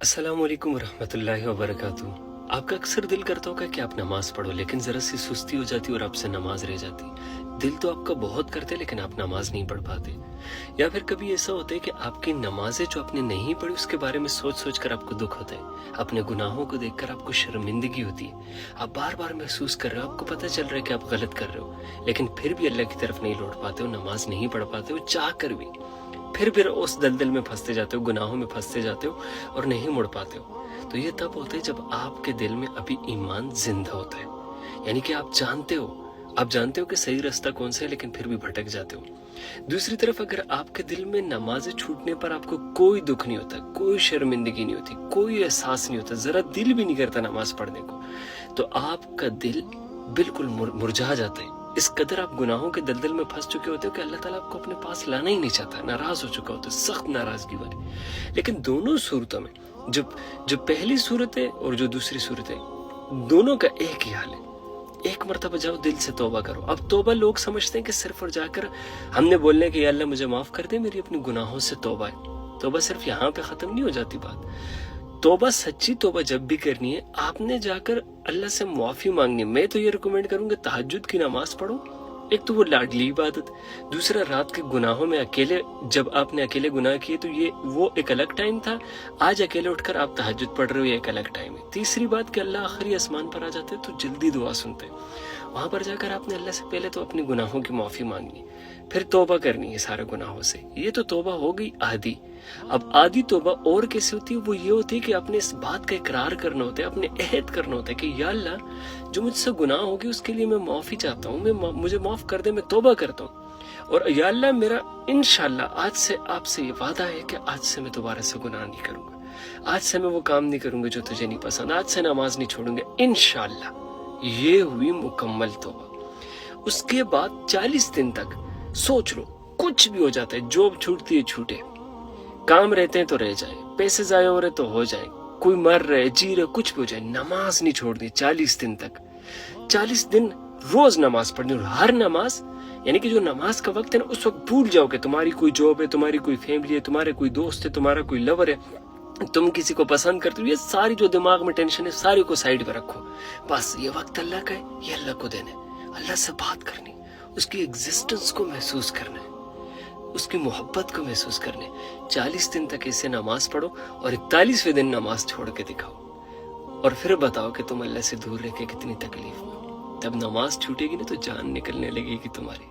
السلام علیکم ورحمۃ اللہ وبرکاتہ۔ آپ کا اکثر دل کرتا ہوگا کہ آپ نماز پڑھو، لیکن ذرا سی سستی ہو جاتی اور آپ سے نماز رہ جاتی۔ دل تو آپ کا بہت کرتے لیکن آپ نماز نہیں پڑھ پاتے۔ یا پھر کبھی ایسا ہوتا ہے کہ آپ کی نمازیں جو آپ نے نہیں پڑھی اس کے بارے میں سوچ سوچ کر آپ کو دکھ ہوتا ہے، اپنے گناہوں کو دیکھ کر آپ کو شرمندگی ہوتی ہے، آپ بار بار محسوس کر رہے ہو، آپ کو پتہ چل رہا ہے کہ آپ غلط کر رہے ہو، لیکن پھر بھی اللہ کی طرف نہیں لوٹ پاتے ہو، نماز نہیں پڑھ پاتے ہو چاہ کر بھی۔ پھر اس دلدل میں پھنستے جاتے ہو، گناہوں میں پھنستے جاتے ہو اور نہیں مڑ پاتے ہو۔ تو یہ تب ہوتا ہے جب آپ کے دل میں ابھی ایمان زندہ ہوتا ہے، یعنی کہ آپ جانتے ہو کہ صحیح راستہ کون سا ہے، لیکن پھر بھی بھٹک جاتے ہو۔ دوسری طرف اگر آپ کے دل میں نمازیں چھوٹنے پر آپ کو کوئی دکھ نہیں ہوتا، کوئی شرمندگی نہیں ہوتی، کوئی احساس نہیں ہوتا، ذرا دل بھی نہیں کرتا نماز پڑھنے کو، تو آپ کا دل بالکل مرجھا جاتا ہے۔ اس قدر آپ گناہوں کے دلدل میں پھنس چکے ہوتے ہو کہ اللہ تعالیٰ آپ کو اپنے پاس لانا ہی نہیں چاہتا، ناراض ہو چکا ہوتا ہے، سخت ناراضگی والی۔ لیکن دونوں صورتوں میں جو پہلی صورت ہے اور جو دوسری صورت ہے، دونوں کا ایک ہی حال ہے۔ ایک مرتبہ جاؤ دل سے توبہ کرو۔ اب توبہ لوگ سمجھتے ہیں کہ صرف اور جا کر ہم نے بولنے کہ یا اللہ مجھے معاف کر دے، میری اپنے گناہوں سے توبہ ہے۔ توبہ صرف یہاں پہ ختم نہیں ہو جاتی بات۔ توبہ، سچی توبہ جب بھی کرنی ہے، آپ نے جا کر اللہ سے معافی مانگنی ہے۔ میں تو یہ ریکمینڈ کروں گا تہجد کی نماز پڑھو، ایک تو وہ لاڈلی عبادت، دوسرا رات کے گناہوں میں اکیلے، جب آپ نے اکیلے گناہ کیے تو وہ ایک الگ ٹائم تھا، آج اکیلے اٹھ کر آپ تہجد پڑھ رہے ہو، یہ ایک الگ ٹائم ہے۔ تیسری بات کہ اللہ آخری آسمان پر آ جاتے تو جلدی دعا سنتے، وہاں پر جا کر آپ نے اللہ سے پہلے تو اپنے گناہوں کی معافی مانگنی، پھر توبہ کرنی ہے سارے گناہوں سے۔ یہ تو توبہ ہو گئی عادی۔ اب عادی توبہ اور کیسے ہوتی ہے؟ وہ یہ ہوتی ہے کہ اپنے اس بات کا اقرار کرنا ہوتا ہے، اپنے عہد کرنا ہوتا ہے کہ یا اللہ جو مجھ سے گناہ ہوگی اس کے لیے میں معافی چاہتا ہوں، مجھے معاف کر دے، میں توبہ کرتا ہوں، اور یا اللہ میرا انشاءاللہ آج سے آپ سے یہ وعدہ ہے کہ آج سے میں دوبارہ سے گناہ نہیں کروں گا، آج سے میں وہ کام نہیں کروں گا جو تجھے نہیں پسند، آج سے نماز نہیں چھوڑوں گا انشاءاللہ۔ یہ ہوئی مکمل توبہ۔ اس کے بعد 40 دن تک سوچ لو، کچھ بھی ہو جاتا ہے، جاب چھوٹتی ہے چھوٹے، کام رہتے ہیں تو رہ جائے، پیسے ضائع ہو رہے تو ہو جائے، کوئی مر رہے جی رہے کچھ بھی ہو جائے، نماز نہیں چھوڑنی 40 دن تک۔ 40 دن روز نماز پڑھنی، اور ہر نماز، یعنی کہ جو نماز کا وقت ہے نا اس وقت بھول جاؤ کہ تمہاری کوئی جاب ہے، تمہاری کوئی فیملی ہے، تمہارے کوئی دوست ہے، تمہارا کوئی لور ہے، تم کسی کو پسند کرتے ہو، یہ ساری جو دماغ میں ٹینشن ہے ساری کو سائیڈ پہ رکھو۔ بس یہ وقت اللہ کا ہے، یہ اللہ کو دینا ہے، اللہ سے بات کرنی، اس کی ایگزسٹنس کو محسوس کرنا ہے، اس کی محبت کو محسوس کرنے۔ 40 دن تک اسے نماز پڑھو اور 41ویں دن نماز چھوڑ کے دکھاؤ، اور پھر بتاؤ کہ تم اللہ سے دور رہ کے کتنی تکلیف میں ہو۔ تب نماز چھوٹے گی نا تو جان نکلنے لگے گی تمہاری۔